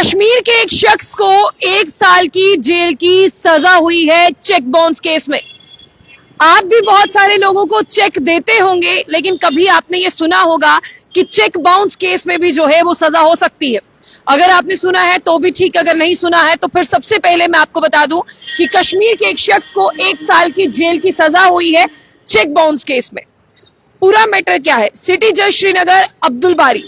कश्मीर के एक शख्स को 1 साल की जेल की सजा हुई है चेक बाउंस केस में। आप भी बहुत सारे लोगों को चेक देते होंगे, लेकिन कभी आपने ये सुना होगा कि चेक बाउंस केस में भी जो है वो सजा हो सकती है। अगर आपने सुना है तो भी ठीक, अगर नहीं सुना है तो फिर सबसे पहले मैं आपको बता दूं कि कश्मीर के एक शख्स को 1 साल की जेल की सजा हुई है चेक बाउंस केस में। पूरा मैटर क्या है, सिटी जज श्रीनगर अब्दुल बारी,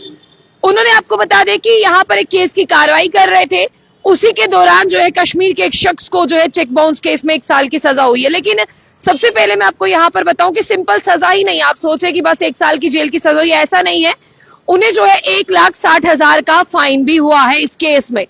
उन्होंने आपको बता दें कि यहां पर एक केस की कार्रवाई कर रहे थे। उसी के दौरान जो है कश्मीर के एक शख्स को जो है चेक बाउंस केस में 1 साल की सजा हुई है। लेकिन सबसे पहले मैं आपको यहां पर बताऊं कि सिंपल सजा ही नहीं, आप सोचे कि बस 1 साल की जेल की सजा हुई, ऐसा नहीं है। उन्हें जो है 1,60,000 का फाइन भी हुआ है इस केस में।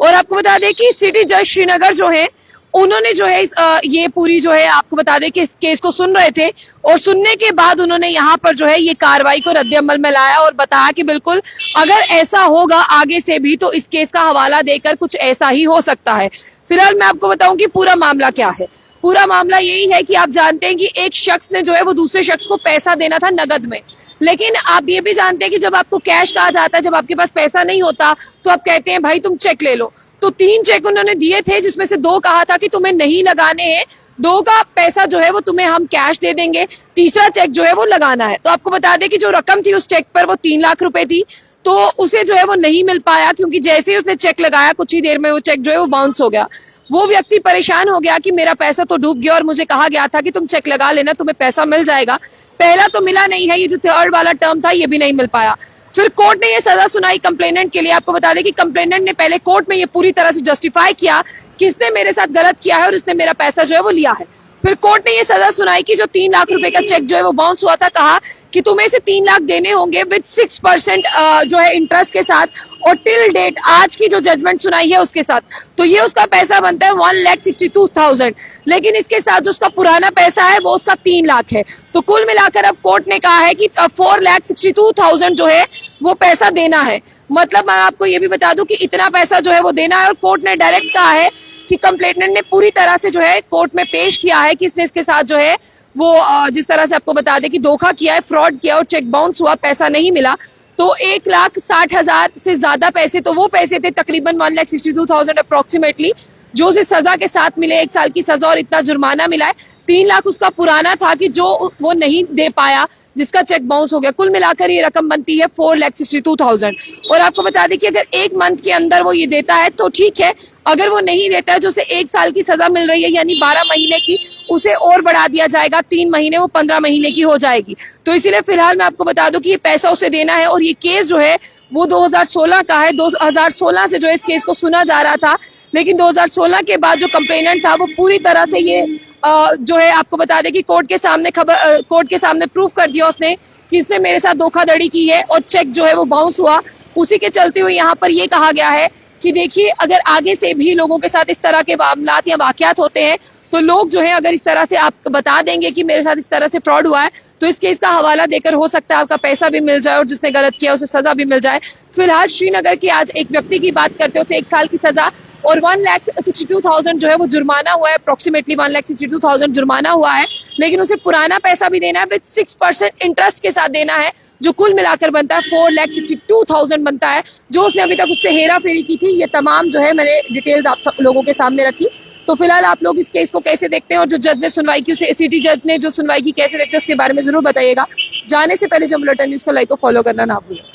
और आपको बता दें कि सिटी जज श्रीनगर जो है उन्होंने जो है ये पूरी जो है आपको बता दें कि इस केस को सुन रहे थे, और सुनने के बाद उन्होंने यहाँ पर जो है ये कार्रवाई को रद्द-ए-अमल में लाया और बताया कि बिल्कुल अगर ऐसा होगा आगे से भी तो इस केस का हवाला देकर कुछ ऐसा ही हो सकता है। फिलहाल मैं आपको बताऊं कि पूरा मामला क्या है। पूरा मामला यही है कि आप जानते हैं कि एक शख्स ने जो है वो दूसरे शख्स को पैसा देना था नगद में, लेकिन आप ये भी जानते हैं कि जब आपको कैश कहा जाता है, जब आपके पास पैसा नहीं होता तो आप कहते हैं भाई तुम चेक ले लो। तो 3 चेक उन्होंने दिए थे, जिसमें से 2 कहा था कि तुम्हें नहीं लगाने हैं, 2 का पैसा जो है वो तुम्हें हम कैश दे देंगे, तीसरा चेक जो है वो लगाना है। तो आपको बता दें कि जो रकम थी उस चेक पर वो 3 लाख रुपए थी, तो उसे जो है वो नहीं मिल पाया, क्योंकि जैसे ही उसने चेक लगाया कुछ ही देर में वो चेक जो है वो बाउंस हो गया। वो व्यक्ति परेशान हो गया कि मेरा पैसा तो डूब गया और मुझे कहा गया था कि तुम चेक लगा लेना, तुम्हें पैसा मिल जाएगा। पहला तो मिला नहीं है, ये जो थर्ड वाला टर्म था ये भी नहीं मिल पाया। फिर कोर्ट ने ये सजा सुनाई कंप्लेनेंट के लिए। आपको बता दें कि कंप्लेनेंट ने पहले कोर्ट में ये पूरी तरह से जस्टिफाई किया कि इसने मेरे साथ गलत किया है और इसने मेरा पैसा जो है वो लिया है। फिर कोर्ट ने ये सजा सुनाई कि जो 3 लाख रुपए का चेक जो है वो बाउंस हुआ था, कहा कि तुम्हें से 3 लाख देने होंगे विद 6% जो है इंटरेस्ट के साथ, और टिल डेट आज की जो जजमेंट सुनाई है उसके साथ, तो ये उसका पैसा बनता है 1,62,000। लेकिन इसके साथ जो उसका पुराना पैसा है वो उसका 3 लाख है। तो कुल मिलाकर अब कोर्ट ने कहा है कि 4,62,000 जो है वो पैसा देना है। मतलब मैं आपको ये भी बता दूं कि इतना पैसा जो है वो देना है, और कोर्ट ने डायरेक्ट कहा है कि कंप्लेनेंट ने पूरी तरह से जो है कोर्ट में पेश किया है कि इसने इसके साथ जो है वो जिस तरह से आपको बता दें कि धोखा किया है, फ्रॉड किया और चेक बाउंस हुआ, पैसा नहीं मिला। तो 1,60,000 से ज्यादा पैसे, तो वो पैसे थे तकरीबन 1,62,000 अप्रोक्सीमेटली, जो उसे सजा के साथ मिले, 1 साल की सजा और इतना जुर्माना मिला है। 3 लाख उसका पुराना था कि जो वो नहीं दे पाया, जिसका चेक बाउंस हो गया। कुल मिलाकर ये रकम बनती है 4,62,000। और आपको बता दें कि अगर 1 मंथ के अंदर वो ये देता है तो ठीक है, अगर वो नहीं देता है, जो उसे 1 साल की सजा मिल रही है यानी 12 महीने की, उसे और बढ़ा दिया जाएगा 3 महीने, वो 15 महीने की हो जाएगी। तो इसीलिए फिलहाल मैं आपको बता दूं कि ये पैसा उसे देना है, और ये केस जो है वो 2016 का है। 2016 से जो इस केस को सुना जा रहा था, लेकिन 2016 के बाद जो कंप्लेनेंट था वो पूरी तरह से ये जो है आपको बता दें कि कोर्ट के सामने प्रूफ कर दिया उसने कि इसने मेरे साथ धोखाधड़ी की है, और चेक जो है वो बाउंस हुआ। उसी के चलते हुए यहाँ पर ये कहा गया है कि देखिए अगर आगे से भी लोगों के साथ इस तरह के मामलात या वाकयात होते हैं, तो लोग जो है अगर इस तरह से आप बता देंगे कि मेरे साथ इस तरह से फ्रॉड हुआ है, तो इस केस का हवाला देकर हो सकता है आपका पैसा भी मिल जाए और जिसने गलत किया उसे सजा भी मिल जाए। फिलहाल श्रीनगर की आज एक व्यक्ति की बात करते हैं, उसे 1 साल की सजा और 1,62,000 जो है वो जुर्माना हुआ है, अप्रोक्सीमेटली 1,62,000 जुर्माना हुआ है। लेकिन उसे पुराना पैसा भी देना है विद 6% इंटरेस्ट के साथ देना है, जो कुल मिलाकर बनता है 4,62,000 बनता है, जो उसने अभी तक उससे हेरा फेरी की थी। ये तमाम जो है मैंने डिटेल्स आप सब लोगों के सामने रखी। तो फिलहाल आप लोग इस केस को कैसे देखते हैं, और जो जज ने सुनवाई की उसे सिटी जज ने जो सुनवाई की कैसे देखते हैं उसके बारे में जरूर बताइएगा। जाने से पहले जो बुलेटिन न्यूज को लाइक और फॉलो करना ना भूलें।